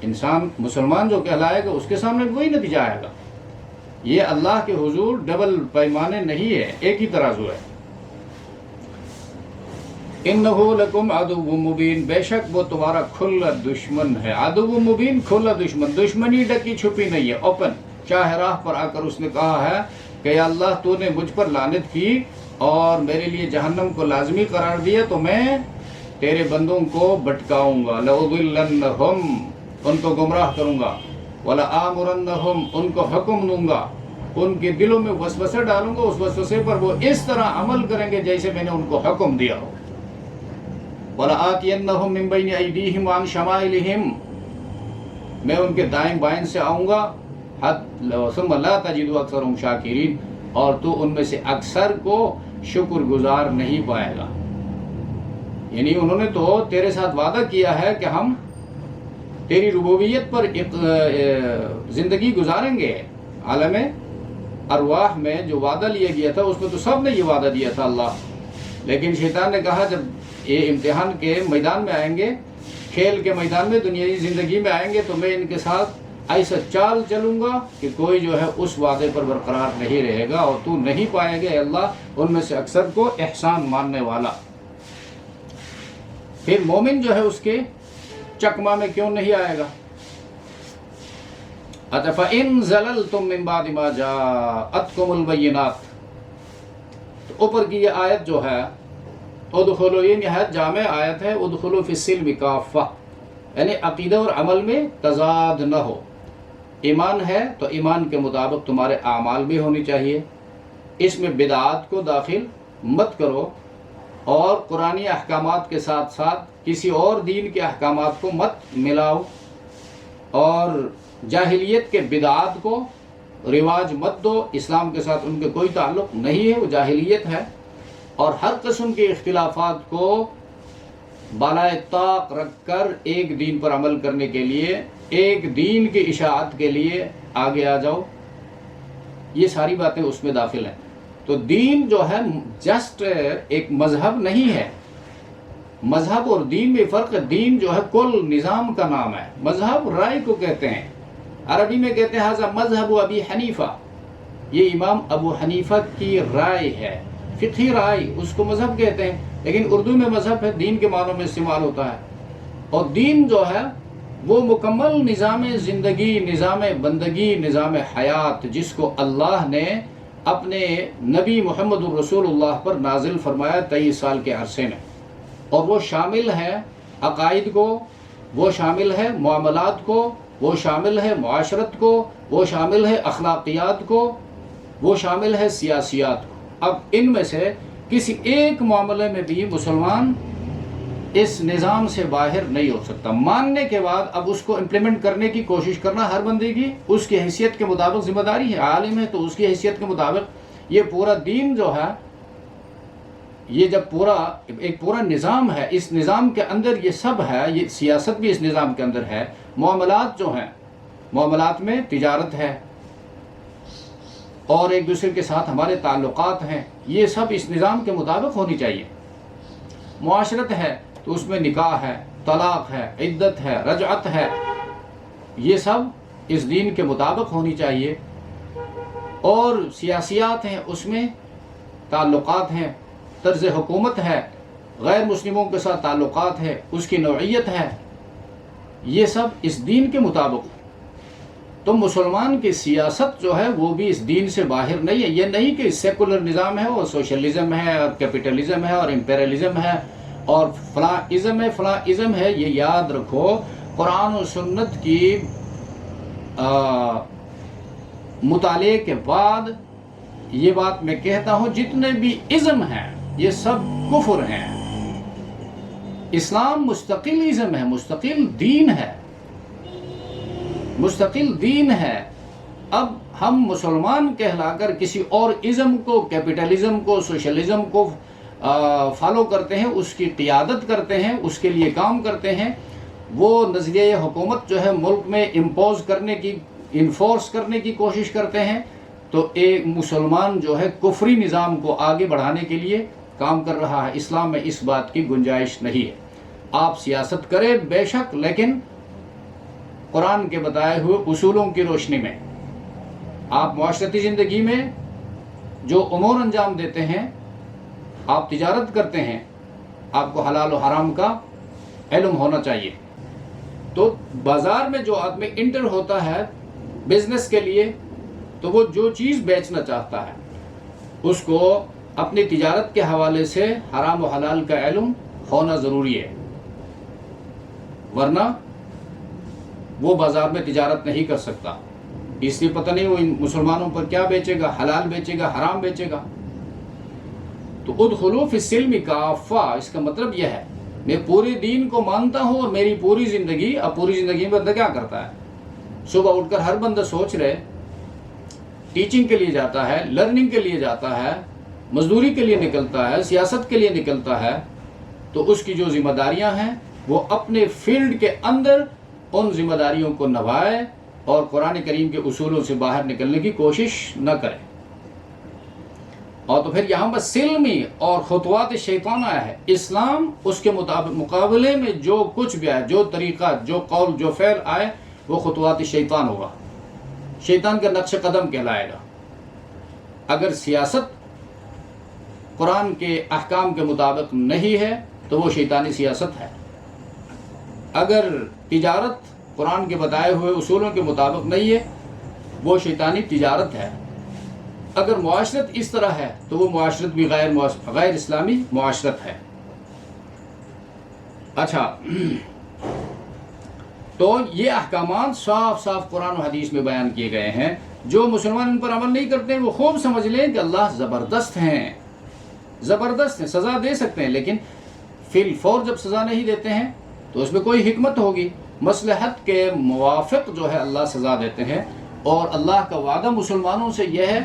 انسان مسلمان جو کہلائے گا اس کے سامنے وہی نتیجہ آئے گا۔ یہ اللہ کے حضور ڈبل پیمانے نہیں ہے، ایک ہی ترازو ہے۔ انہ لکم عدو مبین، بے شک وہ تمہارا کھلا دشمن ہے۔ عدو مبین، کھلا دشمن، دشمنی ڈکی چھپی نہیں ہے، اوپن۔ شاہ راہ پر آ کر اس نے کہا ہے کہ یا اللہ تو نے مجھ پر لعنت کی اور میرے لیے جہنم کو لازمی قرار دیا تو میں تیرے بندوں کو بھٹکاؤں گا، لأضلنہم، ان کو گمراہ کروں گا، ولآمرنہم، ان کو حکم دوں گا، ان کے دلوں میں وسوسہ ڈالوں گا، اس وسوسے پر وہ اس طرح عمل کریں گے جیسے میں نے ان کو حکم دیا ہو۔ وَلَآتِيَنَّهُم مِّن بَيْنِ أَيْدِيهِمْ وَعَنْ شَمَائِلِهِمْ، میں ان کے دائیں بائیں سے آؤں گا، ثُمَّ لَا تَجِدُ أَكْثَرَهُمْ شَاكِرِينَ، اور تو ان میں سے اکثر کو شکر گزار نہیں پائے گا۔ یعنی انہوں نے تو تیرے ساتھ وعدہ کیا ہے کہ ہم تیری ربوبیت پر زندگی گزاریں گے۔ عالم ارواح میں جو وعدہ لیا گیا تھا اس میں تو سب نے یہ وعدہ دیا تھا اللہ، لیکن شیطان نے کہا جب یہ امتحان کے میدان میں آئیں گے کھیل کے میدان میں دنیاوی زندگی میں آئیں گے تو میں ان کے ساتھ ایسا چال چلوں گا کہ کوئی جو ہے اس وعدے پر برقرار نہیں رہے گا، اور تو نہیں پائے گا اے اللہ ان میں سے اکثر کو احسان ماننے والا۔ پھر مومن جو ہے اس کے چکما میں کیوں نہیں آئے گا؟ فَإِن زَلَلْتُم مِّن بَعْدِ مَا جَاءَتْكُمُ الْبَيِّنَاتُ، تو اوپر کی یہ آیت جو ہے ادخلوا، یہ نہایت جامع آیت ہے، ادخلوا فی السلم کافہ، یعنی عقیدہ اور عمل میں تضاد نہ ہو۔ ایمان ہے تو ایمان کے مطابق تمہارے اعمال بھی ہونی چاہیے، اس میں بدعات کو داخل مت کرو، اور قرآنی احکامات کے ساتھ ساتھ کسی اور دین کے احکامات کو مت ملاؤ، اور جاہلیت کے بدعات کو رواج مت دو، اسلام کے ساتھ ان کے کوئی تعلق نہیں ہے، وہ جاہلیت ہے۔ اور ہر قسم کے اختلافات کو بالائے طاق رکھ کر ایک دین پر عمل کرنے کے لیے، ایک دین کی اشاعت کے لیے آگے آ جاؤ، یہ ساری باتیں اس میں داخل ہیں۔ تو دین جو ہے جسٹ ایک مذہب نہیں ہے، مذہب اور دین میں فرق ہے۔ دین جو ہے کل نظام کا نام ہے، مذہب رائے کو کہتے ہیں، عربی میں کہتے ہیں ھذا مذہب ابی حنیفہ، یہ امام ابو حنیفہ کی رائے ہے، فقہی رائے، اس کو مذہب کہتے ہیں، لیکن اردو میں مذہب ہے، دین کے معنوں میں استعمال ہوتا ہے۔ اور دین جو ہے وہ مکمل نظام زندگی، نظام بندگی، نظام حیات، جس کو اللہ نے اپنے نبی محمد الرسول اللہ پر نازل فرمایا 23 سال کے عرصے میں، اور وہ شامل ہے عقائد کو، وہ شامل ہے معاملات کو، وہ شامل ہے معاشرت کو، وہ شامل ہے اخلاقیات کو، وہ شامل ہے سیاسیات کو۔ اب ان میں سے کسی ایک معاملے میں بھی مسلمان اس نظام سے باہر نہیں ہو سکتا۔ ماننے کے بعد اب اس کو امپلیمنٹ کرنے کی کوشش کرنا ہر بندے کی اس کی حیثیت کے مطابق ذمہ داری ہے۔ عالم ہے تو اس کی حیثیت کے مطابق یہ پورا دین جو ہے، یہ جب ایک پورا نظام ہے، اس نظام کے اندر یہ سب ہے، یہ سیاست بھی اس نظام کے اندر ہے، معاملات جو ہیں، معاملات میں تجارت ہے اور ایک دوسرے کے ساتھ ہمارے تعلقات ہیں، یہ سب اس نظام کے مطابق ہونی چاہیے۔ معاشرت ہے تو اس میں نکاح ہے، طلاق ہے، عدت ہے، رجعت ہے، یہ سب اس دین کے مطابق ہونی چاہیے۔ اور سیاسیات ہیں، اس میں تعلقات ہیں، طرز حکومت ہے، غیر مسلموں کے ساتھ تعلقات ہے، اس کی نوعیت ہے، یہ سب اس دین کے مطابق۔ تو مسلمان کی سیاست جو ہے وہ بھی اس دین سے باہر نہیں ہے۔ یہ نہیں کہ سیکولر نظام ہے اور سوشلزم ہے اور کیپٹلزم ہے اور امپیرلزم ہے اور فلاں ازم ہے، فلاں ازم ہے۔ یہ یاد رکھو، قرآن و سنت کی مطالعے کے بعد یہ بات میں کہتا ہوں، جتنے بھی ازم ہیں یہ سب کفر ہیں۔ اسلام مستقل ازم ہے، مستقل دین ہے، مستقل دین ہے۔ اب ہم مسلمان کہلا کر کسی اور ازم کو، کیپٹلزم کو، سوشلزم کو فالو کرتے ہیں، اس کی قیادت کرتے ہیں، اس کے لیے کام کرتے ہیں، وہ نظریہ حکومت جو ہے ملک میں امپوز کرنے کی، انفورس کرنے کی کوشش کرتے ہیں، تو ایک مسلمان جو ہے کفری نظام کو آگے بڑھانے کے لیے کام کر رہا ہے۔ اسلام میں اس بات کی گنجائش نہیں ہے۔ آپ سیاست کریں بے شک، لیکن قرآن کے بتائے ہوئے اصولوں کی روشنی میں۔ آپ معاشرتی زندگی میں جو امور انجام دیتے ہیں، آپ تجارت کرتے ہیں، آپ کو حلال و حرام کا علم ہونا چاہیے۔ تو بازار میں جو آدمی انٹر ہوتا ہے بزنس کے لیے، تو وہ جو چیز بیچنا چاہتا ہے اس کو اپنی تجارت کے حوالے سے حرام و حلال کا علم ہونا ضروری ہے، ورنہ وہ بازار میں تجارت نہیں کر سکتا۔ اس لیے پتہ نہیں وہ ان مسلمانوں پر کیا بیچے گا، حلال بیچے گا، حرام بیچے گا۔ تو ادخلوا فی السلم کافہ، اس کا مطلب یہ ہے میں پورے دین کو مانتا ہوں، اور میری پوری زندگی، اب پوری زندگی میں بندہ کیا کرتا ہے؟ صبح اٹھ کر ہر بندہ سوچ رہے، ٹیچنگ کے لیے جاتا ہے، لرننگ کے لیے جاتا ہے، مزدوری کے لیے نکلتا ہے، سیاست کے لیے نکلتا ہے، تو اس کی جو ذمہ داریاں ہیں وہ اپنے فیلڈ کے اندر ان ذمہ داریوں کو نبھائے اور قرآن کریم کے اصولوں سے باہر نکلنے کی کوشش نہ کرے۔ اور تو پھر یہاں پر سلمی اور خطوات شیطان آیا ہے. اسلام اس کے مقابلے میں جو کچھ بھی آئے، جو طریقہ، جو قول، جو فعل آئے، وہ خطوات شیطان ہوگا، شیطان کا نقش قدم کہلائے گا. اگر سیاست قرآن کے احکام کے مطابق نہیں ہے تو وہ شیطانی سیاست ہے. اگر تجارت قرآن کے بتائے ہوئے اصولوں کے مطابق نہیں ہے وہ شیطانی تجارت ہے. اگر معاشرت اس طرح ہے تو وہ معاشرت بھی غیر اسلامی معاشرت ہے. اچھا، تو یہ احکامات صاف صاف قرآن و حدیث میں بیان کیے گئے ہیں. جو مسلمان ان پر عمل نہیں کرتے ہیں وہ خوب سمجھ لیں کہ اللہ زبردست ہیں، زبردست ہیں، سزا دے سکتے ہیں، لیکن فی الفور جب سزا نہیں دیتے ہیں تو اس میں کوئی حکمت ہوگی. مصلحت کے موافق جو ہے اللہ سزا دیتے ہیں. اور اللہ کا وعدہ مسلمانوں سے یہ ہے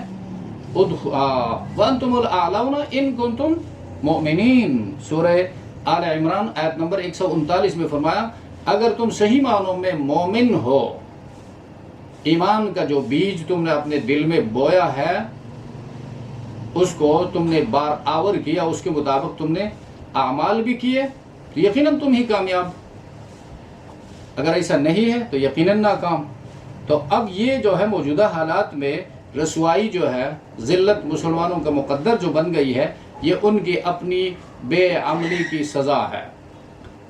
وَأَنْتُمُ الْأَعْلَوْنَ إِن كُنْتُمْ مُؤْمِنِينَ. سورہ آل عمران آیت نمبر 139 میں فرمایا اگر تم صحیح معنوں میں مومن ہو، ایمان کا جو بیج تم نے اپنے دل میں بویا ہے اس کو تم نے بار آور کیا، اس کے مطابق تم نے اعمال بھی کیے تو یقیناً تم ہی کامیاب. اگر ایسا نہیں ہے تو یقیناً ناکام. تو اب یہ جو ہے موجودہ حالات میں رسوائی جو ہے، ذلت مسلمانوں کا مقدر جو بن گئی ہے، یہ ان کی اپنی بے عملی کی سزا ہے.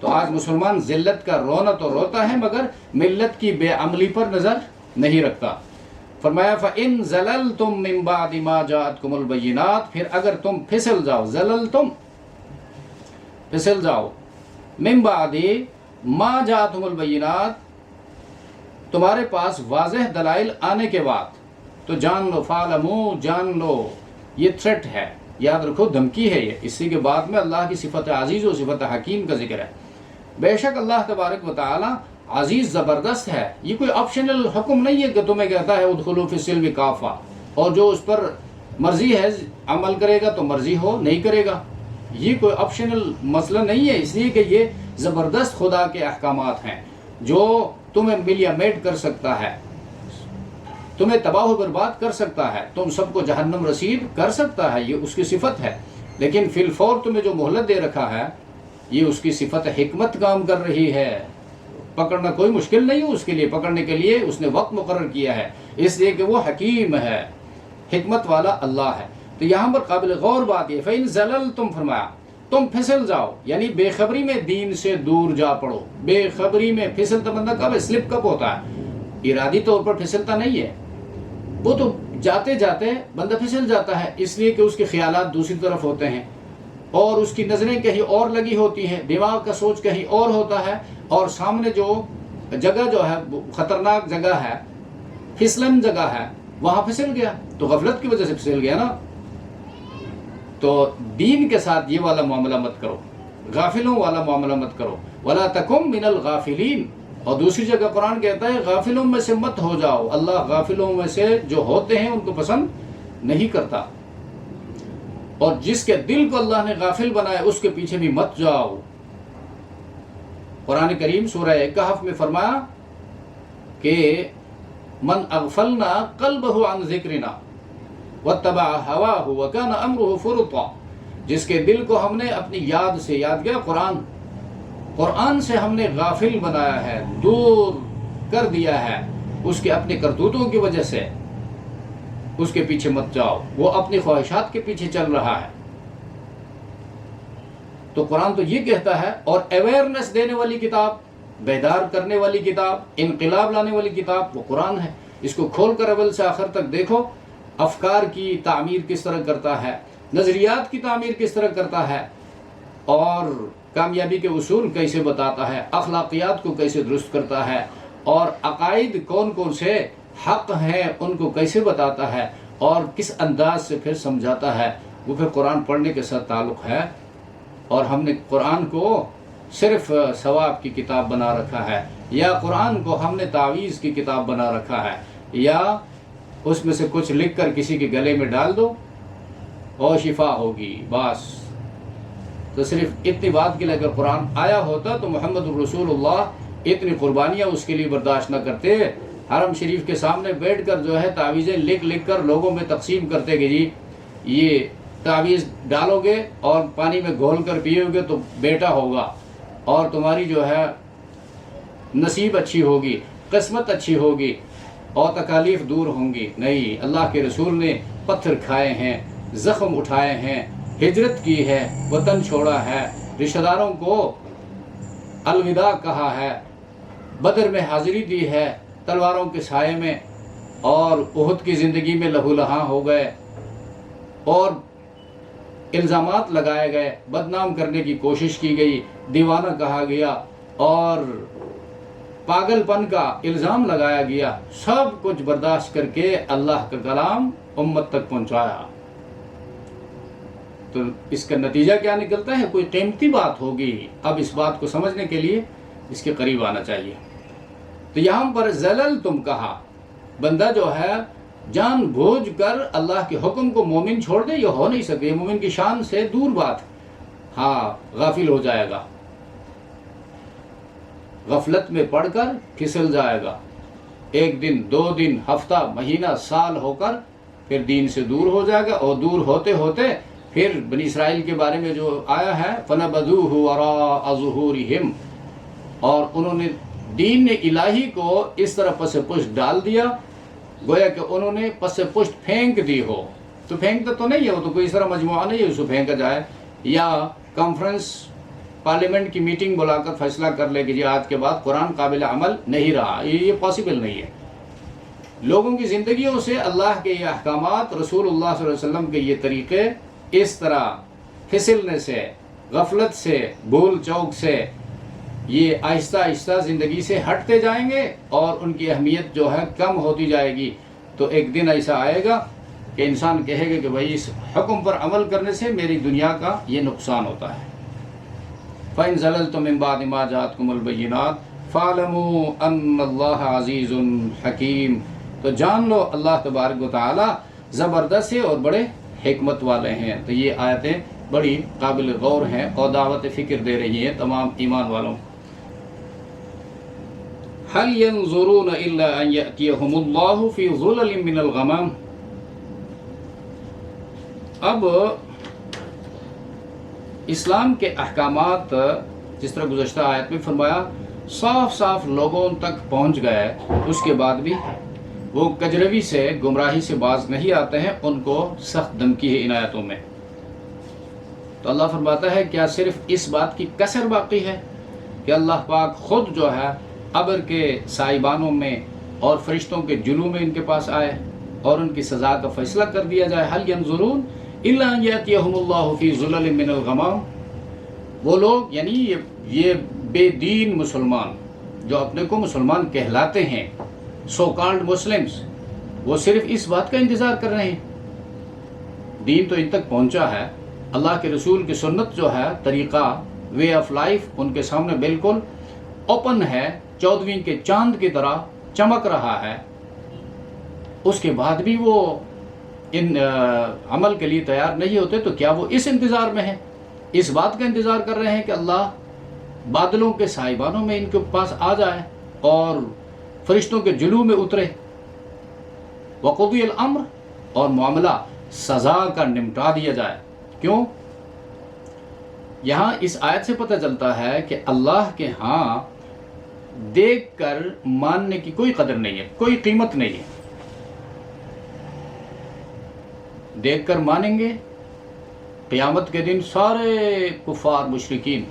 تو آج مسلمان ذلت کا رونا تو روتا ہے مگر ملت کی بے عملی پر نظر نہیں رکھتا. فرمایا فَإِن زَلَلْتُم مِّن بَعْدِ مَا جَاءَتْكُمُ الْبَيِّنَاتُ، پھر اگر تم پھسل جاؤ، زللتم پھسل جاؤ، مِّن بَعْدِ مَا جَاءَتْكُمُ الْبَيِّنَاتُ تمہارے پاس واضح دلائل آنے کے بعد، تو جان لو، فَاعْلَمُوا جان لو، یہ تھریٹ ہے، یاد رکھو دھمکی ہے. یہ اسی کے بعد میں اللہ کی صفت عزیز و صفت حکیم کا ذکر ہے. بے شک اللہ تبارک و تعالی عزیز زبردست ہے. یہ کوئی آپشنل حکم نہیں ہے کہ تمہیں کہتا ہے ادخلوا فی السلم کافہ، اور جو اس پر مرضی ہے عمل کرے گا تو مرضی ہو نہیں کرے گا. یہ کوئی آپشنل مسئلہ نہیں ہے، اس لیے کہ یہ زبردست خدا کے احکامات ہیں جو تمہیں ملیا میٹ کر سکتا ہے، تمہیں تباہ و برباد کر سکتا ہے، تم سب کو جہنم رسید کر سکتا ہے. یہ اس کی صفت ہے. لیکن فی الفور تمہیں جو مہلت دے رکھا ہے یہ اس کی صفت حکمت کام کر رہی ہے. پکڑنا کوئی مشکل نہیں ہے اس کے لیے، پکڑنے کے لیے اس نے وقت مقرر کیا ہے، اس لیے کہ وہ حکیم ہے، حکمت والا اللہ ہے. تو یہاں پر قابل غور بات یہ فَإِن زَلَلْتُم فرمایا تم پھسل جاؤ، یعنی بے خبری میں دین سے دور جا پڑو. بے خبری میں پھسلتا بندہ کب ہے؟ سلپ کب ہوتا ہے؟ ارادی طور پر پھسلتا نہیں ہے، وہ تو جاتے جاتے بندہ پھسل جاتا ہے، اس لیے کہ اس کے خیالات دوسری طرف ہوتے ہیں اور اس کی نظریں کہیں اور لگی ہوتی ہیں، دماغ کا سوچ کہیں اور ہوتا ہے، اور سامنے جو جگہ جو ہے خطرناک جگہ ہے، پھسلن جگہ ہے، وہاں پھسل گیا تو غفلت کی وجہ سے پھسل گیا نا. تو دین کے ساتھ یہ والا معاملہ مت کرو، غافلوں والا معاملہ مت کرو. وَلَا تَكُن مِّنَ الْغَافِلِينَ. اور دوسری جگہ قرآن کہتا ہے غافلوں میں سے مت ہو جاؤ. اللہ غافلوں میں سے جو ہوتے ہیں ان کو پسند نہیں کرتا، اور جس کے دل کو اللہ نے غافل بنایا اس کے پیچھے بھی مت جاؤ. قرآن کریم سورہ کہف میں فرمایا کہ من اغفلنا قلبہ عن ذکرنا واتبع ہواہ وکان امرہ فرطا. جس کے دل کو ہم نے اپنی یاد سے، یاد کیا؟ قرآن سے ہم نے غافل بنایا ہے، دور کر دیا ہے اس کے اپنے کرتوتوں کی وجہ سے، اس کے پیچھے مت جاؤ، وہ اپنی خواہشات کے پیچھے چل رہا ہے. تو قرآن تو یہ کہتا ہے. اور اویئرنیس دینے والی کتاب، بیدار کرنے والی کتاب، انقلاب لانے والی کتاب وہ قرآن ہے. اس کو کھول کر اول سے آخر تک دیکھو، افکار کی تعمیر کس طرح کرتا ہے، نظریات کی تعمیر کس طرح کرتا ہے، اور کامیابی کے اصول کیسے بتاتا ہے، اخلاقیات کو کیسے درست کرتا ہے، اور عقائد کون کون سے حق ہیں ان کو کیسے بتاتا ہے، اور کس انداز سے پھر سمجھاتا ہے. وہ پھر قرآن پڑھنے کے ساتھ تعلق ہے. اور ہم نے قرآن کو صرف ثواب کی کتاب بنا رکھا ہے، یا قرآن کو ہم نے تعویذ کی کتاب بنا رکھا ہے، یا اس میں سے کچھ لکھ کر کسی کے گلے میں ڈال دو اور شفا ہوگی بس. تو صرف اتنی بات کے لیے اگر قرآن آیا ہوتا تو محمد رسول اللہ اتنی قربانیاں اس کے لیے برداشت نہ کرتے. حرم شریف کے سامنے بیٹھ کر جو ہے تعویذیں لکھ کر لوگوں میں تقسیم کرتے کہ جی یہ تعویذ ڈالو گے اور پانی میں گھول کر پیو گے تو بیٹا ہوگا اور تمہاری جو ہے نصیب اچھی ہوگی، قسمت اچھی ہوگی اور تکالیف دور ہوں گی۔ نہیں، اللہ کے رسول نے پتھر کھائے ہیں، زخم اٹھائے ہیں، ہجرت کی ہے، وطن چھوڑا ہے، رشتہ داروں کو الوداع کہا ہے، بدر میں حاضری دی ہے تلواروں کے سائے میں، اور احد کی زندگی میں لہو لہاں ہو گئے اور الزامات لگائے گئے، بدنام کرنے کی کوشش کی گئی، دیوانہ کہا گیا اور پاگل پن کا الزام لگایا گیا۔ سب کچھ برداشت کر کے اللہ کا کلام امت تک پہنچایا۔ تو اس کا نتیجہ کیا نکلتا ہے؟ کوئی قیمتی بات ہوگی۔ اب اس بات کو سمجھنے کے لیے اس کے قریب آنا چاہیے۔ تو یہاں پر زلل تم کہا، بندہ جو ہے جان بوجھ کر اللہ کے حکم کو مومن چھوڑ دے، یہ ہو نہیں سکے، یہ مومن کی شان سے دور بات۔ ہاں، غافل ہو جائے گا، غفلت میں پڑھ کر پھسل جائے گا، ایک دن، 2 دن، ہفتہ، مہینہ، سال ہو کر پھر دین سے دور ہو جائے گا، اور دور ہوتے ہوتے پھر بنی اسرائیل کے بارے میں جو آیا ہے فَنَبَذُوهُ وَرَاءَ ظُهُورِهِمْ، اور انہوں نے دین الہی کو اس طرح پس پشت ڈال دیا گویا کہ انہوں نے پس پشت پھینک دی ہو۔ تو پھینکتا تو نہیں ہے، وہ تو کوئی اس طرح مجموعہ نہیں ہے اس کو پھینکا جائے، یا کانفرنس پارلیمنٹ کی میٹنگ بلا کر فیصلہ کر لے کہ جی آج کے بعد قرآن قابل عمل نہیں رہا، یہ پاسبل نہیں ہے۔ لوگوں کی زندگیوں سے اللہ کے یہ احکامات، رسول اللہ صلی اللہ علیہ وسلم کے یہ طریقے اس طرح پھسلنے سے، غفلت سے، بھول چوک سے، یہ آہستہ آہستہ زندگی سے ہٹتے جائیں گے اور ان کی اہمیت جو ہے کم ہوتی جائے گی۔ تو ایک دن ایسا آئے گا کہ انسان کہے گا کہ بھائی اس حکم پر عمل کرنے سے میری دنیا کا یہ نقصان ہوتا ہے۔ فَإِن زَلَلْتُم مِّن بَعْدِ مَا جَاءَتْكُمُ الْبَيِّنَاتُ فَاعْلَمُوا أَنَّ اللَّهَ عَزِيزٌ حَكِيمٌ، تو جان لو اللہ تبارک و تعالی زبردست ہے اور بڑے حکمت والے ہیں۔ تو یہ آیتیں بڑی قابل غور ہیں اور دعوت فکر دے رہی ہیں تمام ایمان والوں۔ هل ينظرون إلا أن يأتيهم الله في ظلل من الغمام، اب اسلام کے احکامات جس طرح گزشتہ آیت میں فرمایا صاف صاف لوگوں تک پہنچ گئے، اس کے بعد بھی وہ کجروی سے، گمراہی سے باز نہیں آتے ہیں، ان کو سخت دھمکی ہے ان آیتوں میں۔ تو اللہ فرماتا ہے کیا صرف اس بات کی کسر باقی ہے کہ اللہ پاک خود جو ہے ابر کے سائبانوں میں اور فرشتوں کے جلو میں ان کے پاس آئے اور ان کی سزا کا فیصلہ کر دیا جائے؟ هل ينظرون الا ان ياتيهم الله في ظلل من الغمام، وہ لوگ یعنی یہ بے دین مسلمان جو اپنے کو مسلمان کہلاتے ہیں، سو کالڈ مسلمز، وہ صرف اس بات کا انتظار کر رہے ہیں۔ دین تو ان تک پہنچا ہے، اللہ کے رسول کی سنت جو ہے، طریقہ، وے آف لائف ان کے سامنے بالکل اوپن ہے، 14ویں کے چاند کی طرح چمک رہا ہے، اس کے بعد بھی وہ ان عمل کے لیے تیار نہیں ہوتے۔ تو کیا وہ اس انتظار میں ہیں، اس بات کا انتظار کر رہے ہیں کہ اللہ بادلوں کے سائبانوں میں ان کے پاس آ جائے اور فرشتوں کے جلو میں اترے، وقضی الامر، اور معاملہ سزا کا نمٹا دیا جائے؟ کیوں؟ یہاں اس آیت سے پتہ چلتا ہے کہ اللہ کے ہاں دیکھ کر ماننے کی کوئی قدر نہیں ہے، کوئی قیمت نہیں ہے۔ دیکھ کر مانیں گے، قیامت کے دن سارے کفار مشرکین،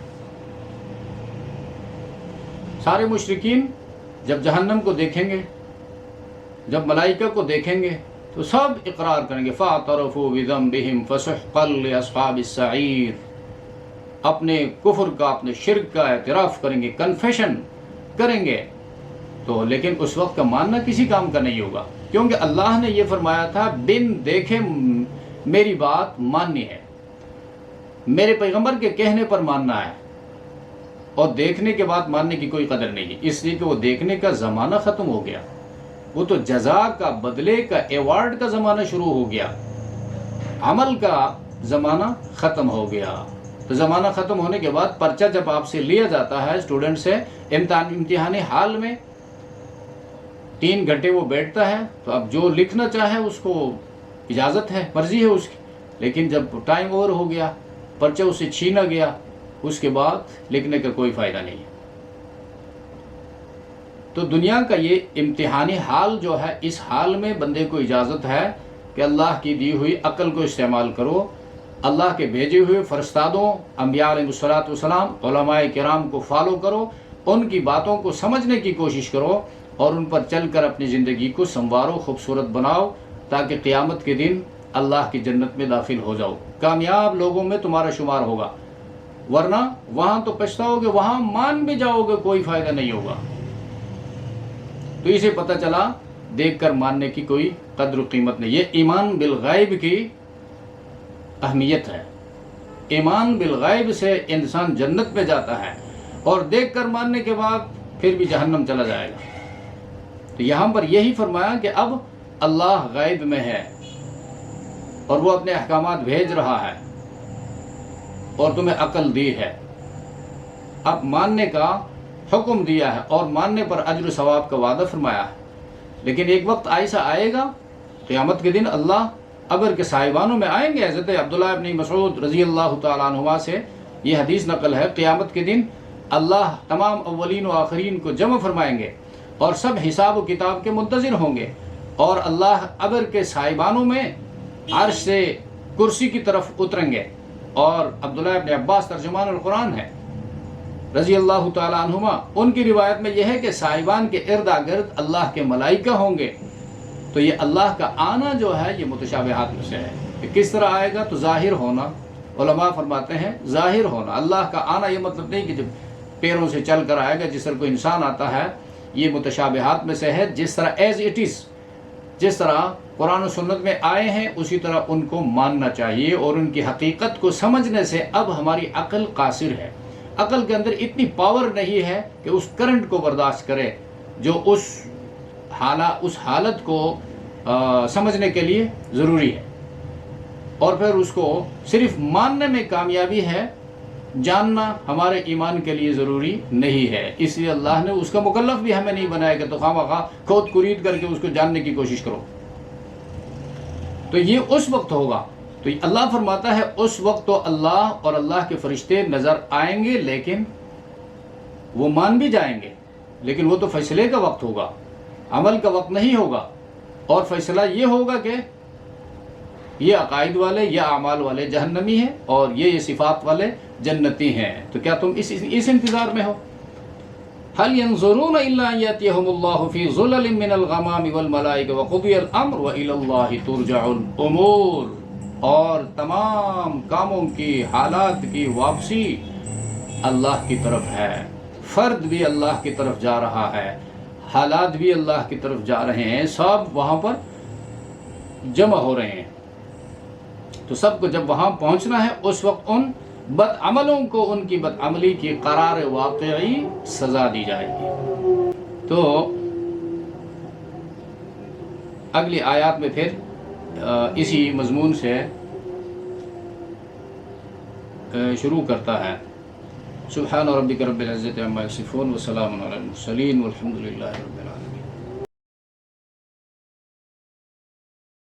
سارے مشرکین جب جہنم کو دیکھیں گے، جب ملائکہ کو دیکھیں گے تو سب اقرار کریں گے فَاعْتَرَفُوا بِذَنبِهِمْ فَسُحْقًا لِأَصْحَابِ السَّعِيرِ، اپنے کفر کا، اپنے شرک کا اعتراف کریں گے، کنفیشن کریں گے۔ تو لیکن اس وقت کا ماننا کسی کام کا نہیں ہوگا، کیونکہ اللہ نے یہ فرمایا تھا بن دیکھے میری بات ماننی ہے، میرے پیغمبر کے کہنے پر ماننا ہے، اور دیکھنے کے بعد ماننے کی کوئی قدر نہیں ہے، اس لیے کہ وہ دیکھنے کا زمانہ ختم ہو گیا، وہ تو جزا کا، بدلے کا، ایوارڈ کا زمانہ شروع ہو گیا، عمل کا زمانہ ختم ہو گیا۔ تو زمانہ ختم ہونے کے بعد پرچہ جب آپ سے لیا جاتا ہے اسٹوڈنٹ سے امتحانی حال میں، 3 گھنٹے وہ بیٹھتا ہے، تو اب جو لکھنا چاہے اس کو اجازت ہے، مرضی ہے اس کی، لیکن جب ٹائم اوور ہو گیا، پرچہ اسے چھینا گیا، اس کے بعد لکھنے کا کوئی فائدہ نہیں ہے۔ تو دنیا کا یہ امتحانی حال جو ہے، اس حال میں بندے کو اجازت ہے کہ اللہ کی دی ہوئی عقل کو استعمال کرو، اللہ کے بھیجے ہوئے فرستادوں انبیاء علیہ الصلوۃ والسلام، علماء کرام کو فالو کرو، ان کی باتوں کو سمجھنے کی کوشش کرو اور ان پر چل کر اپنی زندگی کو سنوارو، خوبصورت بناؤ، تاکہ قیامت کے دن اللہ کی جنت میں داخل ہو جاؤ، کامیاب لوگوں میں تمہارا شمار ہوگا۔ ورنہ وہاں تو پچھتاؤ گے، وہاں مان بھی جاؤ گے، کوئی فائدہ نہیں ہوگا۔ تو اسے پتہ چلا دیکھ کر ماننے کی کوئی قدر و قیمت نہیں۔ یہ ایمان بالغیب کی اہمیت ہے۔ ایمان بالغیب سے انسان جنت میں جاتا ہے، اور دیکھ کر ماننے کے بعد پھر بھی جہنم چلا جائے گا۔ تو یہاں پر یہی فرمایا کہ اب اللہ غیب میں ہے اور وہ اپنے احکامات بھیج رہا ہے اور تمہیں عقل دی ہے، اب ماننے کا حکم دیا ہے اور ماننے پر اجر و ثواب کا وعدہ فرمایا ہے۔ لیکن ایک وقت ایسا آئے گا قیامت کے دن اللہ ابر کے سائبانوں میں آئیں گے۔ حضرت عبداللہ ابن مسعود رضی اللہ تعالیٰ عنہما سے یہ حدیث نقل ہے، قیامت کے دن اللہ تمام اولین و آخرین کو جمع فرمائیں گے اور سب حساب و کتاب کے منتظر ہوں گے، اور اللہ ابر کے سائبانوں میں عرش سے کرسی کی طرف اتریں گے۔ اور عبداللہ ابن عباس ترجمان القرآن ہے رضی اللہ تعالیٰ عنہما، ان کی روایت میں یہ ہے کہ سائبان کے ارد گرد اللہ کے ملائکہ ہوں گے۔ تو یہ اللہ کا آنا جو ہے یہ متشابہات میں سے ہے کہ کس طرح آئے گا، تو ظاہر ہونا، علماء فرماتے ہیں ظاہر ہونا۔ اللہ کا آنا یہ مطلب نہیں کہ جب پیروں سے چل کر آئے گا جس طرح کوئی انسان آتا ہے، یہ متشابہات میں سے ہے، جس طرح ایز اٹ از، جس طرح قرآن و سنت میں آئے ہیں اسی طرح ان کو ماننا چاہیے، اور ان کی حقیقت کو سمجھنے سے اب ہماری عقل قاصر ہے، عقل کے اندر اتنی پاور نہیں ہے کہ اس کرنٹ کو برداشت کرے جو اس حالت کو سمجھنے کے لیے ضروری ہے، اور پھر اس کو صرف ماننے میں کامیابی ہے، جاننا ہمارے ایمان کے لیے ضروری نہیں ہے۔ اس لیے اللہ نے اس کا مکلف بھی ہمیں نہیں بنایا کہ تو خواہ کھود کرید کر کے اس کو جاننے کی کوشش کرو۔ تو یہ اس وقت ہوگا، تو اللہ فرماتا ہے اس وقت تو اللہ اور اللہ کے فرشتے نظر آئیں گے، لیکن وہ مان بھی جائیں گے، لیکن وہ تو فیصلے کا وقت ہوگا، عمل کا وقت نہیں ہوگا، اور فیصلہ یہ ہوگا کہ یہ عقائد والے یا اعمال والے جہنمی ہیں اور یہ صفات والے جنتی ہیں۔ تو کیا تم اس انتظار میں ہو؟ هل ينظرون الا ان ياتيهم الله في ظلل من الغمام والملائكه وقضي الامر والى الله ترجع الامور، اور تمام کاموں کی حالات کی واپسی اللہ کی طرف ہے، فرد بھی اللہ کی طرف جا رہا ہے، حالات بھی اللہ کی طرف جا رہے ہیں، سب وہاں پر جمع ہو رہے ہیں۔ تو سب کو جب وہاں پہنچنا ہے اس وقت ان بدعملوں کو ان کی بدعملی کی قرار واقعی سزا دی جائے گی۔ تو اگلی آیات میں پھر اسی مضمون سے شروع کرتا ہے۔ سبحان ربک رب العزت عما یصفون وسلام علی المرسلین والحمد للہ رب العالمین۔